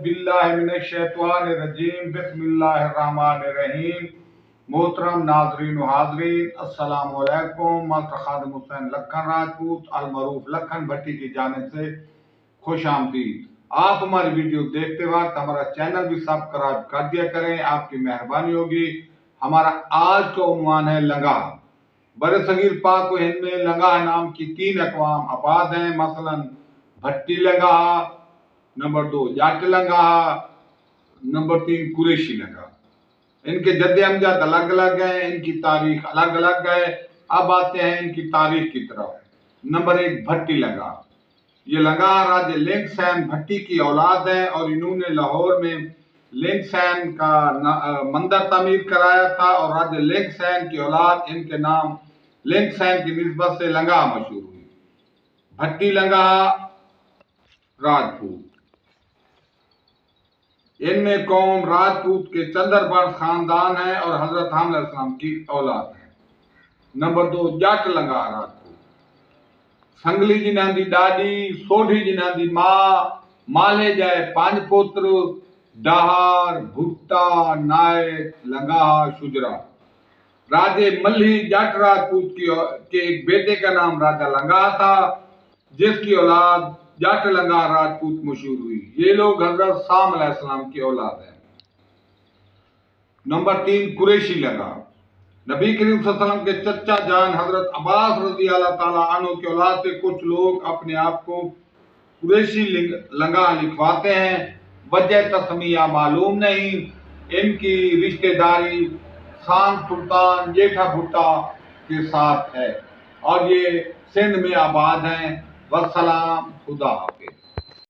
बिल्लाहि मिनश्शैतानिर्रजीम बिस्मिल्लाहिर्रहमानिर्रहीम। मोहतरम नाज़रीन व हाज़रीन, अस्सलामु अलैकुम। मास्टर खादिम हुसैन लखन राजपूत अलमरूफ लखन भट्टी की जानिब से खुश आमदीद। आप हमारी वीडियो देखते वक्त हमारा चैनल भी सब्सक्राइब कर दिया करें, आपकी मेहरबानी होगी। हमारा आज का उन्वान है लंगाह। बरसगीर पाक व हिंद में लंगाह नाम की 3 अक़वाम आबाद हैं, मसलन भट्टी लंगाह, नंबर 2 जाट लंगाह, नंबर 3 कुरैशी लंगाह। इनके जद्द अमजद अलग अलग हैं, इनकी तारीख अलग अलग है। अब आते हैं इनकी तारीख की तरफ। नंबर 1 भट्टी लंगाह। ये लंगाह राजे लिंगसैन भट्टी की औलाद है और इन्होंने लाहौर में लिंगसैन का मंदिर तामीर कराया था और राजे लिंगसैन की औलाद इनके नाम लिंगसैन की निस्बत से लंगाह मशहूर हुई। भट्टी लंगाह राजपूत। इनमें कौम राजपूत के चंद्रवंश खानदान है और हजरत हामिद अलैहिस्सलाम की औलाद है। नंबर 2 जाट लंगाह राजपूत। संगली जिन्हां दी डाडी, सोढ़ी जिन्हां दी मां, माले जाए 5 पुत्र, डाहर, भुट्टा, नायक, लंगाह, शुजरा। राजे मल्ही जाट राजपूत के एक बेटे का नाम राजा लंगाह था, जिसकी औलाद जाट लंगाह राजपूत मशहूर हुई। ये लोग हजरत साम अलैहिस्सलाम की औलाद हैं। नंबर 3 कुरैशी लंगाह। नबी करीम सल्लल्लाहु अलैहि वसल्लम के चचा जान हजरत अब्बास रज़ी अल्लाह ताला अन्हु की औलाद से कुछ लोग अपने आप को कुरैशी लंगाह लिखवाते हैं। वजह तस्मिया मालूम नहीं। इनकी रिश्तेदारी खान सुल्तान जेठा भुट्टा के साथ है और ये सिंध में आबाद हैं। वस्सलाम, खुदा।